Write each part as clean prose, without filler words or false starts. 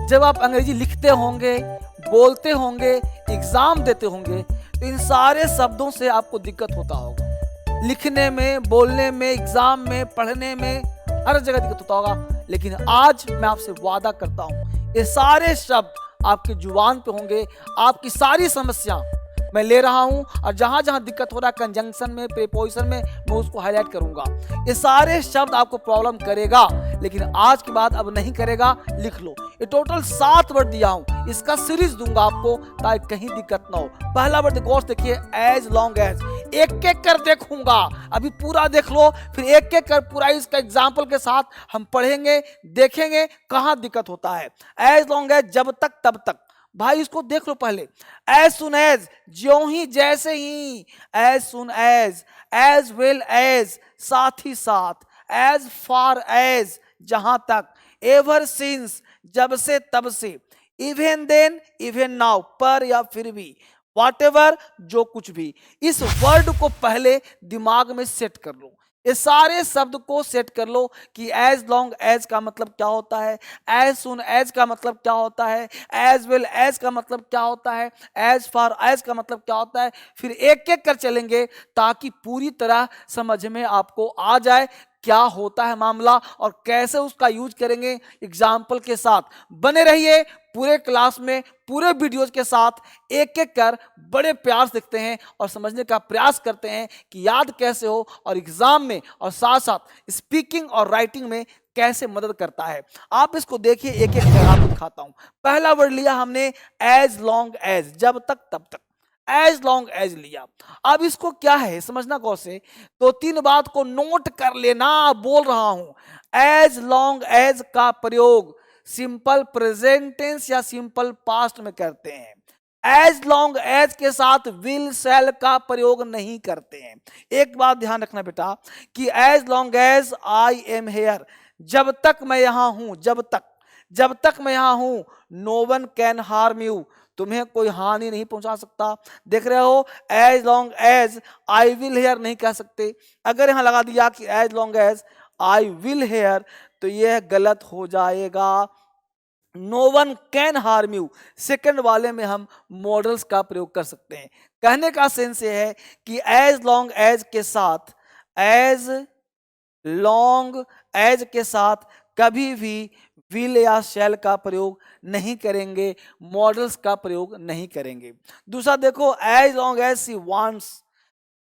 जब आप अंग्रेजी लिखते होंगे, बोलते होंगे, एग्जाम देते होंगे, तो इन सारे शब्दों से आपको दिक्कत होता होगा। लिखने में, बोलने में, एग्जाम में, पढ़ने में, हर जगह दिक्कत होता होगा। लेकिन आज मैं आपसे वादा करता हूं, ये सारे शब्द आपके जुबान पे होंगे। आपकी सारी समस्या मैं ले रहा हूं, और जहां जहां दिक्कत हो रहा है कंजंक्शन में, प्रीपोजिशन में, मैं उसको हाईलाइट करूंगा। ये सारे शब्द आपको प्रॉब्लम करेगा, लेकिन आज के बाद अब नहीं करेगा। लिख लो, ये टोटल 7 वर्ड दिया हूं, इसका सीरीज दूंगा आपको ताकि कहीं दिक्कत ना हो। पहला वर्ड गौर से देखिए, एज लॉन्ग एज। एक एक कर देखूंगा, अभी पूरा देख लो, फिर एक एक कर पूरा इसका एग्जाम्पल के साथ हम पढ़ेंगे, देखेंगे कहां दिक्कत होता है। एज लॉन्ग एज, जब तक तब तक। भाई इसको देख लो पहले। एज सुन एज, ज्यों ही जैसे ही। As soon as well as, साथ ही साथ। एज फार एज, जहां तक। एवर सिंस, जब से तब से। इवन देन, इवन नाउ, पर या फिर भी। व्हाटएवर, जो कुछ भी। इस वर्ड को पहले दिमाग में सेट कर लो। ये सारे शब्द को सेट कर लो कि एज लॉन्ग एज का मतलब क्या होता है, एज सुन एज का मतलब क्या होता है, एज वेल एज का मतलब क्या होता है, एज फार एज का मतलब क्या होता है। फिर एक एक कर चलेंगे ताकि पूरी तरह समझ में आपको आ जाए क्या होता है मामला और कैसे उसका यूज करेंगे एग्जाम्पल के साथ। बने रहिए पूरे क्लास में, पूरे वीडियोज के साथ। एक एक कर बड़े प्यार से देखते हैं और समझने का प्रयास करते हैं कि याद कैसे हो, और एग्जाम में और साथ साथ स्पीकिंग और राइटिंग में कैसे मदद करता है। आप इसको देखिए, एक एक कर आपको दिखाता हूं। पहला वर्ड लिया हमने एज लॉन्ग एज, जब तक तब तक। एज लॉन्ग एज लिया। अब इसको क्या है समझना गौर से, तो 3 बात को नोट कर लेना। बोल रहा हूं, एज लॉन्ग एज का प्रयोग सिंपल प्रेजेंट टेंस या सिंपल पास्ट में करते हैं। एज लॉन्ग एज के साथ विल शैल का प्रयोग नहीं करते हैं। एक बात ध्यान रखना बेटा कि as long as I am here, जब तक मैं यहां हूं, जब तक मैं यहां हूं। No one can harm you, तुम्हें कोई हानि नहीं पहुंचा सकता। देख रहे हो, as long as I will here नहीं कह सकते। अगर यहां लगा दिया कि as long as I will here, तो यह गलत हो जाएगा। No one can harm you, second वाले में हम मॉडल्स का प्रयोग कर सकते हैं। कहने का सेंस ये है कि एज लॉन्ग एज के साथ, एज लॉन्ग एज के साथ कभी भी विल या शैल का प्रयोग नहीं करेंगे, मॉडल्स का प्रयोग नहीं करेंगे। दूसरा देखो, as long as she wants,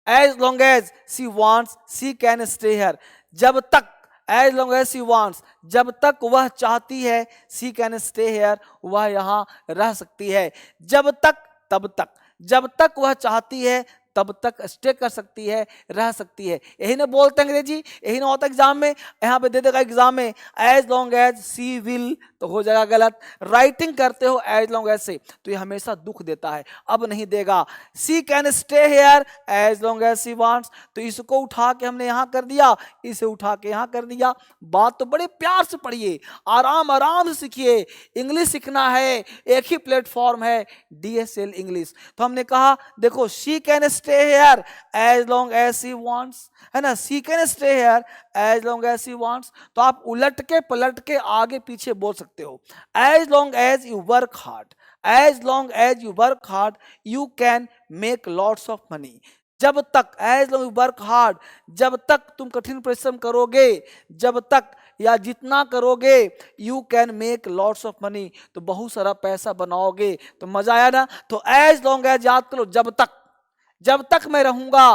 as long as she wants she can stay here, जब तक। As long as she wants, जब तक वह चाहती है, सी कैन स्टे हियर, वह यहां रह सकती है। जब तक तब तक, जब तक वह चाहती है तब तक स्टे कर सकती है, रह सकती है। यही ना बोलते अंग्रेजी, यही ना होता एग्जाम में। यहां पे दे देगा एग्जाम में as long as she will, तो हो जाएगा गलत। राइटिंग करते हो एज लॉन्ग एज से, तो ये हमेशा दुख देता है, अब नहीं देगा। She can stay here as long as she wants, तो इसको उठा के हमने यहां कर दिया, इसे उठा के यहां कर दिया। बात तो बड़े प्यार से पढ़िए, आराम आराम से सीखिए। इंग्लिश सीखना है, एक ही प्लेटफॉर्म है, DSL इंग्लिश। तो हमने कहा देखो, she can stay here as long as she wants, है ना, she can stay here as long as she wants. तो आप उलट के पलट के आगे पीछे बोल सकते हो। As long as you work hard, as long as you work hard you can make lots of money. जब तक, as long you work hard, जब तक तुम कठिन परिश्रम करोगे, जब तक या जितना करोगे, you can make lots of money, तो बहुत सारा पैसा बनाओगे। तो मजा आया ना। तो एज लॉन्ग एज याद करो, जब तक मैं रहूंगा।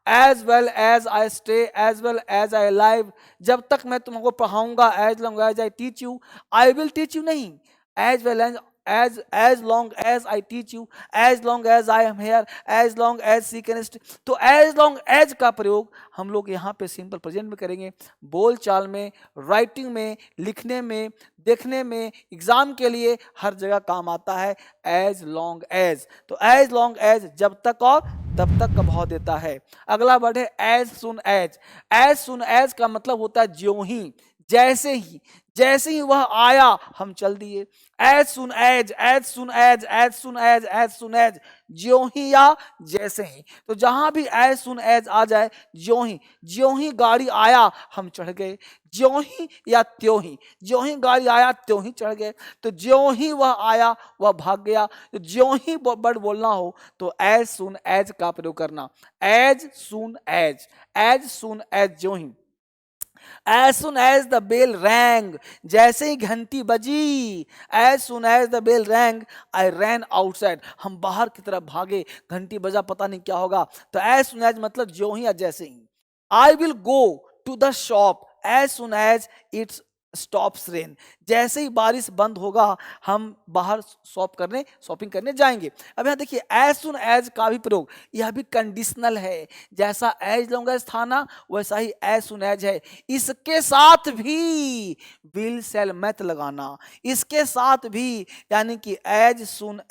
As well as I stay, as well as I live, जब तक मैं तुमको पढ़ाऊंगा। As long as I teach you, I will teach you नहीं। As well as long as I teach you, as long as I am here, as long as she can stay. तो as long as का प्रयोग हम लोग यहाँ पे simple present में करेंगे। बोल चाल में, राइटिंग में, लिखने में, देखने में, एग्जाम के लिए हर जगह काम आता है एज लॉन्ग एज। तो एज लॉन्ग एज जब तक और तब तक का भाव देता है। अगला वर्ड है as soon as. As soon as का मतलब होता है ज्यों ही, जैसे ही वह आया हम चल दिए। As soon as, as soon as, as soon as, as soon as, ज्यों ही या जैसे ही। तो जहां भी एज सुन एज आ जाए, ज्यों ही गाड़ी आया हम चढ़ गए, ज्यों ही या ज्यों ही गाड़ी आया त्यों ही चढ़ गए। तो ज्यों ही वह आया वह भाग गया। तो ज्यों ही वर्ड बोलना हो तो एज सुन एज का प्रयोग करना। As soon as, as soon as, ज्यों ही। As soon as the bell rang, जैसे ही घंटी बजी, as soon as the bell rang, I ran outside, हम बाहर की तरफ भागे, घंटी बजा पता नहीं क्या होगा। तो as soon as मतलब ज्यों ही या जैसे ही। I will go to the shop as soon as it stops rain, जैसे ही बारिश बंद होगा हम बाहर शॉपिंग करने जाएंगे। अब यहाँ देखिए as soon as का भी प्रयोग, यह भी कंडीशनल है। जैसा as long as था ना, वैसा ही as soon as है। इसके साथ भी will shall मत लगाना, इसके साथ भी, यानी कि as soon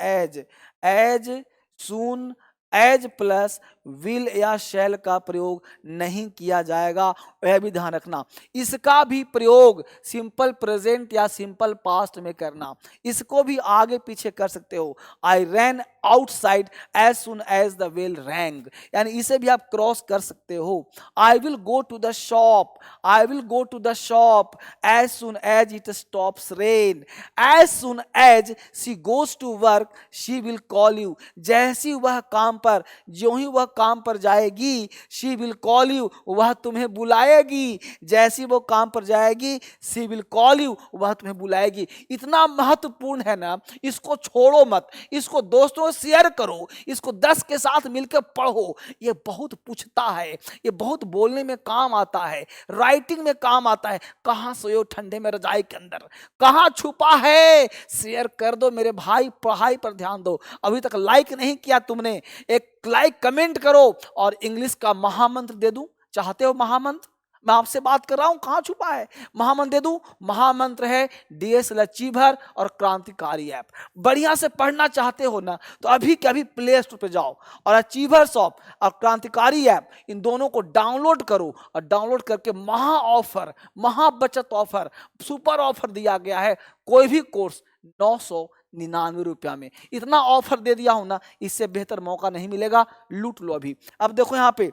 as plus will या शैल का प्रयोग नहीं किया जाएगा, वह भी ध्यान रखना। इसका भी प्रयोग सिंपल प्रेजेंट या सिंपल पास्ट में करना, इसको भी आगे पीछे कर सकते हो। I ran outside as soon as the bell rang, यानी इसे भी आप क्रॉस कर सकते हो। I will go to the shop, I will go to the shop as soon as it stops rain, as soon as she goes to work she will call you, जैसी वह काम पर, ज्यों ही वह काम पर जाएगी, शी विल कॉल यू, वह तुम्हें बुलाएगी, जैसी वो काम पर जाएगी, शी विल कॉल यू, वह तुम्हें बुलाएगी। इतना महत्वपूर्ण है ना, इसको छोड़ो मत, इसको दोस्तों से शेयर करो, इसको 10 के साथ मिलकर पढ़ो। ये बहुत पूछता है, ये बहुत बोलने में काम आता है, राइटिंग में काम आता है। कहां सोयो ठंडे में रजाई के अंदर, कहां छुपा है, शेयर कर दो मेरे भाई, पढ़ाई पर ध्यान दो। अभी तक लाइक नहीं किया तुमने, एक लाइक कमेंट करो और इंग्लिश का महामंत्र दे दूं, चाहते हो महामंत्र? मैं आपसे बात कर रहा हूं, कहां छुपा है महामंत्र? दे दूं। महामंत्र है DS लचीभर और क्रांतिकारी ऐप। बढ़िया से पढ़ना चाहते हो ना, तो अभी के अभी प्ले स्टोर पे जाओ और अचीवर शॉप और क्रांतिकारी ऐप, इन दोनों को डाउनलोड करो और डाउनलोड करके महा ऑफर, महा बचत ऑफर, सुपर ऑफर दिया गया है। कोई भी कोर्स 999 रुपया में, इतना ऑफर दे दिया हूं ना, इससे बेहतर मौका नहीं मिलेगा, लूट लो अभी। अब देखो यहां पे,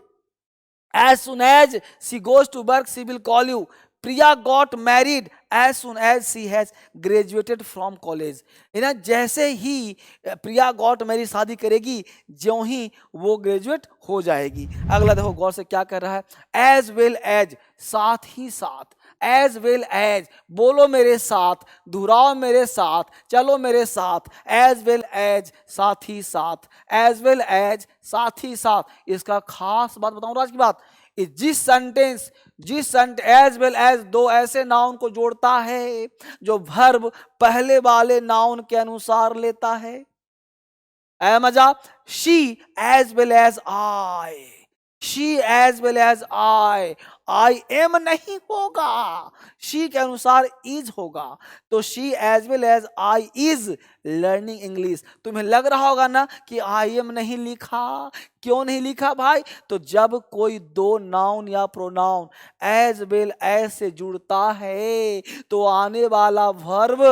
as soon as she goes to work she will call you, Priya got married as soon as she has graduated from college, है ना, जैसे ही प्रिया गॉट मैरिड, शादी करेगी, ज्यों ही वो ग्रेजुएट हो जाएगी। अगला देखो गौर से क्या कर रहा है, एज वेल एज, साथ ही साथ, एज वेल एज, बोलो मेरे साथ, दोहराओ मेरे साथ, चलो मेरे साथ, एज वेल एज, साथ ही साथ, एज वेल एज, साथ ही साथ। इसका खास बात बताऊं राज की बात, जिस सेंटेंस एज वेल एज दो ऐसे नाउन को जोड़ता है जो वर्ब पहले वाले नाउन के अनुसार लेता है। ऐ मजा, she as well as I, she as well as I am नहीं होगा, शी के अनुसार इज होगा। तो she as well as I is learning English. तुम्हें लग रहा होगा ना कि आई एम नहीं लिखा, क्यों नहीं लिखा भाई? तो जब कोई दो नाउन या प्रोनाउन एज वेल एज से जुड़ता है तो आने वाला वर्ब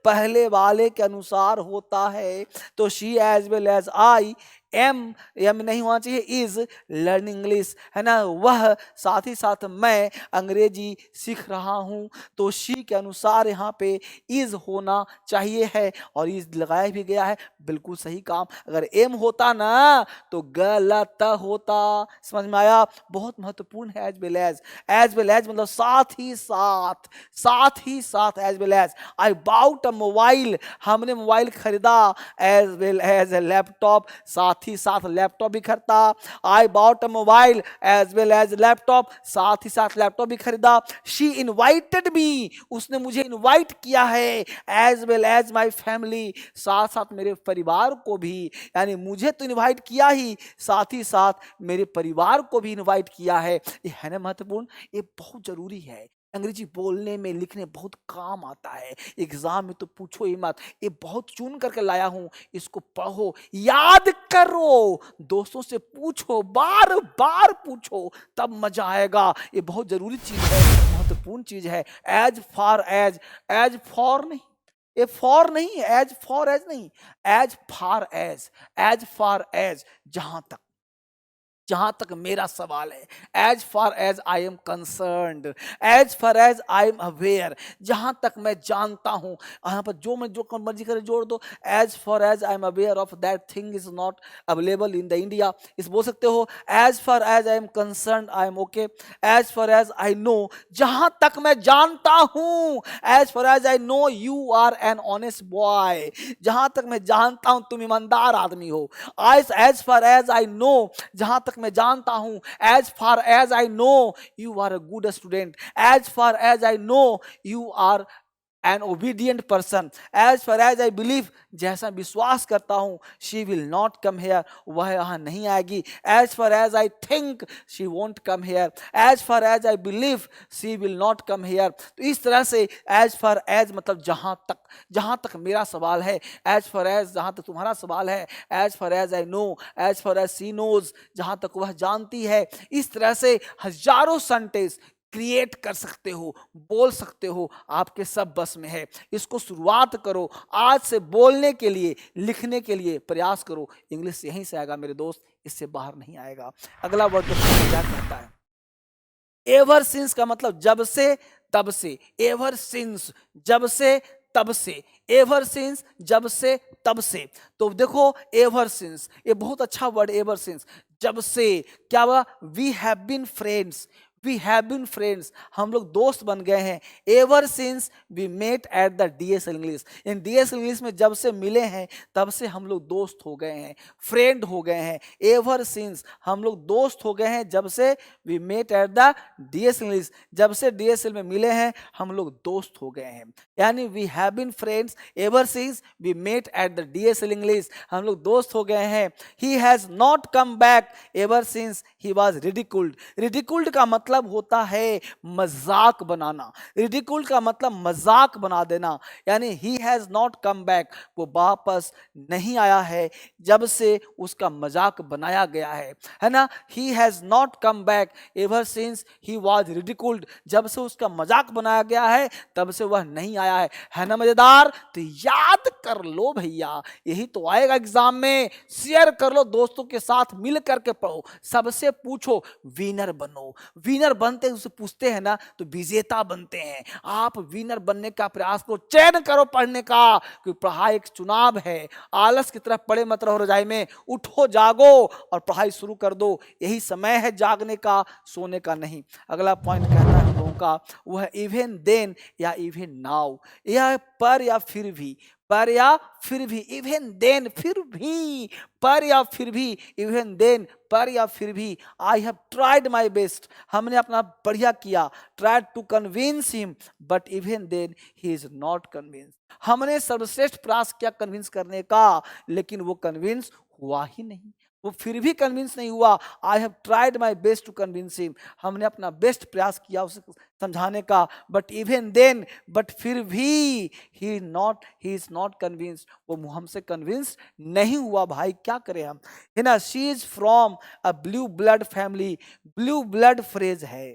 पहले वाले के अनुसार होता है। तो she as well as I, am नहीं होना चाहिए, इज लर्निंग इंग्लिश, है ना, वह साथ ही साथ मैं अंग्रेजी सीख रहा हूं। तो शी के अनुसार यहाँ पे इज होना चाहिए है और इज लगाया भी गया है, बिल्कुल सही काम। अगर एम होता ना तो गलत होता। समझ में आया? बहुत महत्वपूर्ण है as well as. As well as मतलब साथ ही साथ, साथ ही साथ as well as. I bought a mobile, हमने मोबाइल खरीदा। एज वेल एज लैपटॉप, साथ ही साथ लैपटॉप भी खरीदा। I bought a mobile as well as laptop, साथ ही साथ लैपटॉप भी खरीदा। शी इनवाइटेड मी, उसने मुझे इनवाइट किया है। As well as my family, साथ साथ मेरे परिवार को भी, यानी मुझे तो इनवाइट किया ही, साथ ही साथ मेरे परिवार को भी इनवाइट किया है। ये है ना महत्वपूर्ण, ये बहुत जरूरी है। अंग्रेजी बोलने में लिखने बहुत काम आता है, एग्जाम में तो पूछो ही मत। ये बहुत चुन करके लाया हूं, इसको पढ़ो, याद करो, दोस्तों से पूछो, बार बार पूछो, तब मजा आएगा। ये बहुत जरूरी चीज है। महत्वपूर्ण चीज है। एज फॉर नहीं, ये फॉर नहीं है, एज फॉर एज नहीं, एज फार एज जहां तक मेरा सवाल है, as far as I am concerned, as far as I am aware, जहां तक मैं जानता हूं। यहाँ पर जो मैं जो मर्जी करे जोड़ दो, as far as I am aware of that thing is not available in the India. इस बोल सकते हो as far as I am concerned I am okay, as far as I know, जहां तक मैं जानता हूं, as far as I know you are an honest boy, जहां तक मैं जानता हूं तुम ईमानदार आदमी हो। As far as I know, जहां तक मैं जानता हूं, as far as I know you are a good student, as far as I know you are an obedient person, as far as I believe, जैसा विश्वास करता हूं, she will not come here, वह यहां नहीं आएगी। As far as I think she won't come here, as far as I believe she will not come here. तो इस तरह से एज फार एज मतलब जहां तक मेरा सवाल है, एज फार एज जहां तक तुम्हारा सवाल है, as far as I know, as far as she knows, जहां तक वह जानती है। इस तरह से हजारों सेंटेंस क्रिएट कर सकते हो, बोल सकते हो, आपके सब बस में है। इसको शुरुआत करो आज से, बोलने के लिए, लिखने के लिए प्रयास करो। इंग्लिश यहीं से आएगा मेरे दोस्त, इससे बाहर नहीं आएगा। अगला वर्ड क्या कहता है? एवर सिंस का मतलब जब से तब से, एवर सिंस जब से तब से, एवर सिंस जब से तब से। तो देखो एवर सिंस, ये बहुत अच्छा वर्ड, एवर सिंस, जब से क्या हुआ? We have been friends, we have been friends, हम लोग दोस्त बन गए हैं। Ever since we met at the DSL English, इन डीएसएल इंग्लिश में जब से मिले हैं तब से हम लोग दोस्त हो गए हैं, फ्रेंड हो गए हैं। एवर सिंस हम लोग दोस्त हो गए हैं जब से, we met at the DSL English, जब से डीएसएल में मिले हैं हम लोग दोस्त हो गए हैं। यानी we have been friends ever since we met at the DSL English, हम लोग दोस्त हो गए हैं। He has not come back ever since he was ridiculed, ridiculed का मतलब होता है मजाक बनाना, रिडिकुल का मतलब मजाक बना देना। यानी ही हैज नॉट कम बैक, वो वापस नहीं आया है जब से उसका मजाक बनाया गया है ना। He has not come back ever since he was ridiculed, जब से उसका मजाक बनाया गया है तब से वह नहीं आया है ना। मजेदार? तो याद कर लो भैया, यही तो आएगा एग्जाम में। शेयर कर लो दोस्तों के साथ, मिल करके पढ़ो, सबसे पूछो, विनर बनो। विनर बनते हैं, उससे पूछते हैं ना तो विजेता बनते हैं। आप विनर बनने का प्रयास करो, चयन करो पढ़ने का, क्योंकि पढ़ाई एक चुनाव है। आलस की तरफ पड़े मत रहो रजाई में, उठो जागो और पढ़ाई शुरू कर दो। यही समय है जागने का, सोने का नहीं। अगला पॉइंट कहना है हम लोगों का, वह इवन देन या इवन नाउ, यह पर या फिर भी, पर या फिर भी, इवन देन फिर भी, पर या फिर भी, इवन देन पर या फिर भी, I have tried my best, हमने अपना बढ़िया किया, tried to convince him but even then he is not convince, हमने सर्वश्रेष्ठ प्रयास किया कन्विंस करने का, लेकिन वो कन्विंस हुआ ही नहीं, वो फिर भी कन्विंस नहीं हुआ। I have tried my best to convince him, हमने अपना बेस्ट प्रयास किया उसे समझाने का, बट इवन देन, बट फिर भी ही इज नॉट कन्विंस्ड, वो हमसे कन्विंस नहीं हुआ। भाई क्या करें हम, है ना। She is from a blue blood family, blue blood phrase है,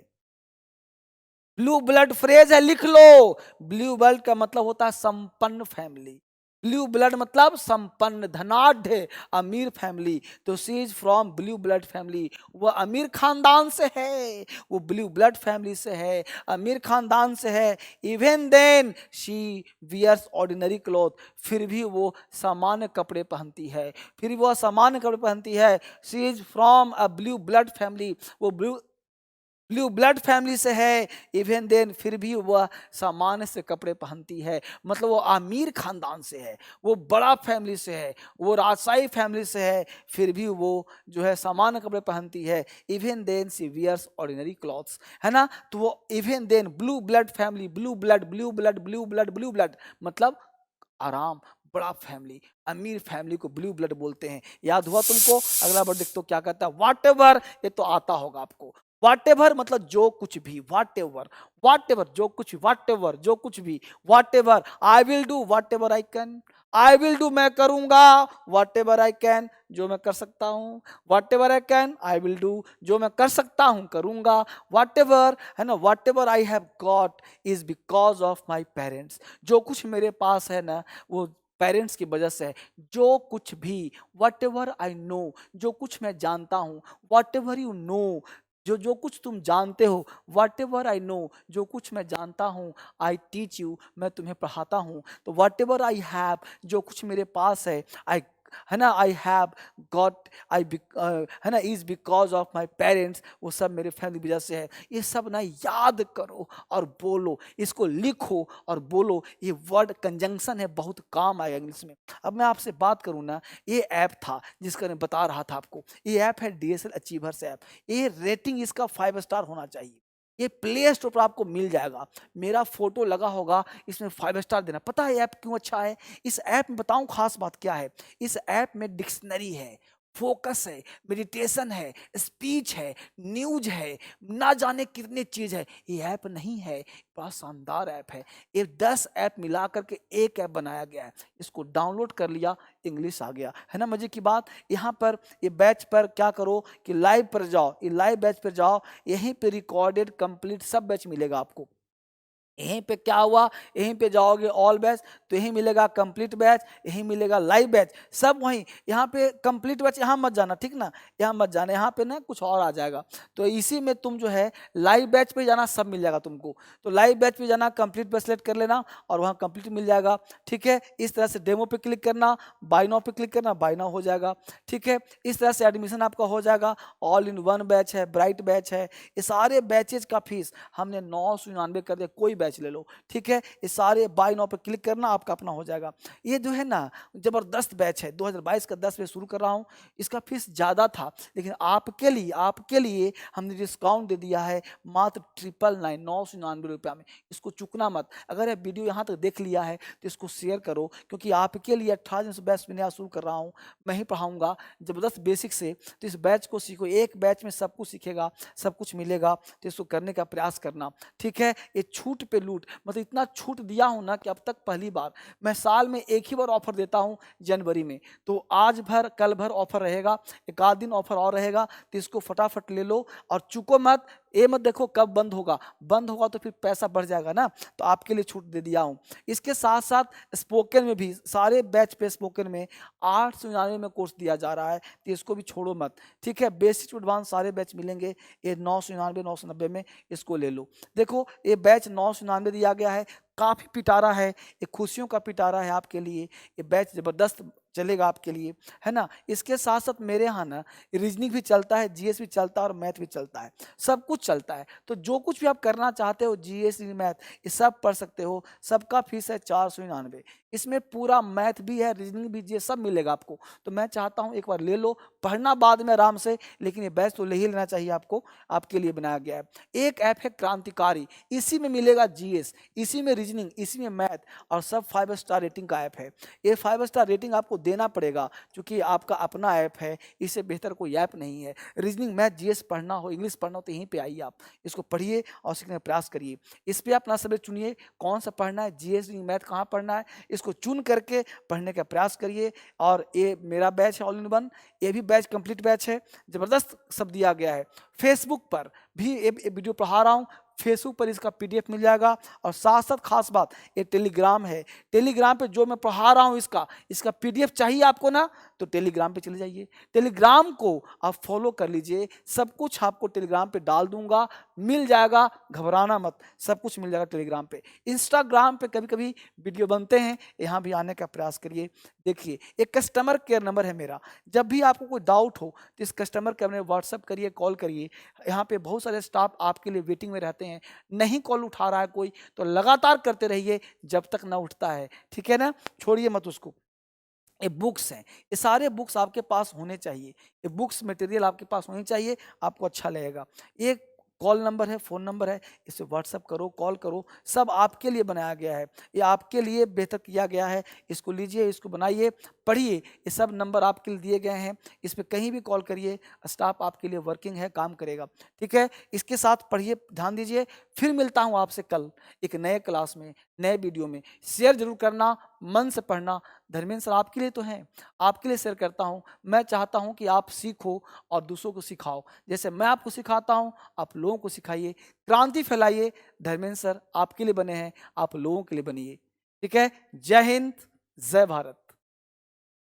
ब्लू ब्लड फ्रेज है, लिख लो। ब्लू ब्लड का मतलब होता है संपन्न फैमिली, ब्लू ब्लड मतलब संपन्न, धनाढ़, अमीर फैमिली। तो she is from blue blood family, वह अमीर खानदान से है, वो ब्लू ब्लड फैमिली से है, अमीर खानदान से है। Even then she wears ordinary cloth, फिर भी वो सामान्य कपड़े पहनती है, फिर भी वह सामान्य कपड़े पहनती है। She is from a blue blood family, वो ब्लू ब्लड फैमिली से है। इवन देन फिर भी वह सामान्य से कपड़े पहनती है, मतलब वो अमीर खानदान से है, वो बड़ा फैमिली से है, वो राजशाही फैमिली से है, फिर भी वो जो है सामान्य कपड़े पहनती है। Even then she wears ordinary clothes, है ना। तो वो even then blue blood family, blue blood, blue blood, blue blood, blue blood मतलब आराम, बड़ा फैमिली, अमीर फैमिली को ब्लू ब्लड बोलते हैं। याद हुआ तुमको? अगला वर्ड देखो क्या कहता है, व्हाट एवर, ये तो आता होगा आपको, वाट एवर मतलब जो कुछ भी, वाट एवर, वाट एवर जो कुछ, वाट एवर जो कुछ भी, whatever I will do, whatever I can, I will do मैं करूंगा, वाट एवर आई कैन जो मैं कर सकता हूँ, whatever I can I will do जो मैं कर सकता हूँ करूंगा, वाट एवर है ना, whatever I have got is because of my parents, जो कुछ मेरे पास है ना वो पेरेंट्स की वजह से है, जो कुछ भी, वट एवर आई नो जो कुछ मैं जानता हूँ, वट एवर यू नो जो जो कुछ तुम जानते हो, वट एवर आई नो जो कुछ मैं जानता हूँ, आई टीच यू मैं तुम्हें पढ़ाता हूँ, तो वट एवर आई हैव जो कुछ मेरे पास है, आई है ना, आई हैव गॉट, आई है ना, is because of my parents, वो सब मेरे फैमिली की वजह से है। ये सब ना याद करो और बोलो, इसको लिखो और बोलो, ये वर्ड कंजंक्शन है, बहुत काम आएगा इंग्लिश में। अब मैं आपसे बात करूँ ना, ये ऐप था जिसका मैं बता रहा था आपको, ये ऐप है डीएसएल अचीवर्स ऐप, ये रेटिंग इसका 5 स्टार होना चाहिए, ये प्ले स्टोर पर आपको मिल जाएगा, मेरा फोटो लगा होगा, इसमें 5 स्टार देना। पता है ऐप क्यों अच्छा है? इस ऐप में बताऊं खास बात क्या है, इस ऐप में डिक्शनरी है, फोकस है, मेडिटेशन है, स्पीच है, न्यूज है, ना जाने कितनी चीज है। ये ऐप नहीं है, बड़ा शानदार ऐप है, ये 10 ऐप मिला करके एक ऐप बनाया गया है, इसको डाउनलोड कर लिया, इंग्लिश आ गया, है ना मजे की बात। यहाँ पर ये बैच पर क्या करो कि लाइव पर जाओ, ये लाइव बैच पर जाओ, यहीं पे रिकॉर्डेड कंप्लीट सब बैच मिलेगा आपको। यहीं पे क्या हुआ, यहीं पे जाओगे ऑल बैच तो यहीं मिलेगा कंप्लीट बैच, यहीं मिलेगा लाइव बैच, सब वहीं। यहाँ पे कंप्लीट बैच यहाँ मत जाना, ठीक ना, यहाँ मत जाना, यहाँ पे ना कुछ और आ जाएगा, तो इसी में तुम जो है लाइव बैच पे जाना, सब मिल जाएगा तुमको। तो लाइव बैच पे जाना, कंप्लीट बैच सेलेक्ट कर लेना और वहाँ कंप्लीट मिल जाएगा, ठीक है। इस तरह से डेमो पे क्लिक करना, बाय नाउ पे क्लिक करना, बाय नाउ हो जाएगा, ठीक है। इस तरह से एडमिशन आपका हो जाएगा। ऑल इन वन बैच है, ब्राइट बैच है, ये सारे बैचेज का फीस हमने 999 कर दिया, कोई बैच ले लो, ठीक है। ये सारे बाय नाउ पे क्लिक करना, आपका अपना हो जाएगा। ये जो है ना जबरदस्त बैच है, 2022 का 10 में शुरू कर रहा हूँ, इसका फीस ज़्यादा था, लेकिन आपके लिए हमने डिस्काउंट दे दिया है, मात्र 999 999 में। इसको चुकना मत। अगर ये वीडियो यहाँ तक देख लिया है तो इसको शेयर करो, क्योंकि आपके लिए 18 दिन से बैच में नया शुरू कर रहा हूँ, मैं ही पढ़ाऊँगा जबरदस्त बेसिक से। तो इस बैच को सीखो, एक बैच में सब कुछ सीखेगा, सब कुछ मिलेगा, तो इसको करने का प्रयास करना, ठीक है। ये छूट पे लूट, मतलब इतना छूट दिया हूं ना कि अब तक पहली बार मैं साल में एक ही बार ऑफर देता हूं, जनवरी में। तो आज भर कल भर ऑफर रहेगा, एक आध दिन ऑफर और रहेगा, तो इसको फटाफट ले लो और चुको मत। ये मत देखो कब बंद होगा, बंद होगा तो फिर पैसा बढ़ जाएगा ना, तो आपके लिए छूट दे दिया हूँ। इसके साथ साथ स्पोकन में भी सारे बैच पे स्पोकन में 899 में कोर्स दिया जा रहा है, तो इसको भी छोड़ो मत, ठीक है। बेसिक टू एडवांस सारे बैच मिलेंगे, ये 999 990 में, इसको ले लो। देखो ये बैच 999 दिया गया है, काफ़ी पिटारा है, ये खुशियों का पिटारा है आपके लिए, ये बैच ज़बरदस्त चलेगा आपके लिए, है ना। इसके साथ साथ मेरे यहाँ ना रीजनिंग भी चलता है, जीएस भी चलता है और मैथ भी चलता है, सब कुछ चलता है। तो जो कुछ भी आप करना चाहते हो, जीएस मैथ ये सब पढ़ सकते हो, सबका फीस है 499। इसमें पूरा मैथ भी है, रीजनिंग भी, जीएस सब मिलेगा आपको। तो मैं चाहता हूँ एक बार ले लो, पढ़ना बाद में आराम से, लेकिन ये बैच तो ले ही लेना चाहिए आपको, आपके लिए बनाया गया है। एक ऐप है क्रांतिकारी, इसी में मिलेगा जीएस, इसी में रीजनिंग, इसी में मैथ, और सब 5 स्टार रेटिंग का ऐप है। ये 5 स्टार रेटिंग आपको देना पड़ेगा, क्योंकि आपका अपना ऐप है, इससे बेहतर कोई ऐप नहीं है। रीजनिंग मैथ जीएस पढ़ना हो, इंग्लिश पढ़ना हो, तो यहीं पे आइए, आप इसको पढ़िए और सीखने का प्रयास करिए। इस पर अपना सब्जेक्ट चुनिए, कौन सा पढ़ना है, जीएस मैथ कहाँ पढ़ना है, इसको चुन करके पढ़ने का प्रयास करिए। और ये मेरा बैच है ऑल इन वन, ये भी बैच कंप्लीट बैच है, ज़बरदस्त सब दिया गया है। फेसबुक पर भी ये वीडियो पढ़ा रहा हूँ, फेसबुक पर इसका पीडीएफ मिल जाएगा। और साथ साथ खास बात, ये टेलीग्राम है, टेलीग्राम पे जो मैं पढ़ा रहा हूँ इसका पीडीएफ चाहिए आपको ना, तो टेलीग्राम पे चले जाइए, टेलीग्राम को आप फॉलो कर लीजिए, सब कुछ आपको टेलीग्राम पे डाल दूंगा, मिल जाएगा, घबराना मत, सब कुछ मिल जाएगा टेलीग्राम पे। इंस्टाग्राम पे कभी कभी वीडियो बनते हैं, यहाँ भी आने का प्रयास करिए। देखिए एक कस्टमर केयर नंबर है मेरा, जब भी आपको कोई डाउट हो तो इस कस्टमर केयर में व्हाट्सअप करिए, कॉल करिए। यहाँ पे बहुत सारे स्टाफ आपके लिए वेटिंग में रहते हैं, नहीं कॉल उठा रहा है कोई तो लगातार करते रहिए जब तक ना उठता है, ठीक है ना, छोड़िए मत उसको। ये बुक्स हैं, ये सारे बुक्स आपके पास होने चाहिए, ये बुक्स मटेरियल आपके पास होनी चाहिए, आपको अच्छा लगेगा। ये कॉल नंबर है, फ़ोन नंबर है, इस पे व्हाट्सएप करो, कॉल करो, सब आपके लिए बनाया गया है। ये आपके लिए बेहतर किया गया है। इसको लीजिए, इसको बनाइए, पढ़िए। ये सब नंबर आपके लिए दिए गए हैं। इस पे कहीं भी कॉल करिए, स्टाफ आपके लिए वर्किंग है, काम करेगा। ठीक है? इसके साथ पढ़िए, ध्यान दीजिए। फिर मिलता हूँ आपसे कल एक नए क्लास में, नए वीडियो में। शेयर ज़रूर करना, मन से पढ़ना। धर्मेंद्र सर आपके लिए तो हैं, आपके लिए शेयर करता हूँ। मैं चाहता हूँ कि आप सीखो और दूसरों को सिखाओ। जैसे मैं आपको सिखाता हूँ, आप लोगों को सिखाइए, क्रांति फैलाइए। धर्मेंद्र सर आपके लिए बने हैं, आप लोगों के लिए बनिए। ठीक है? जय हिंद, जय भारत।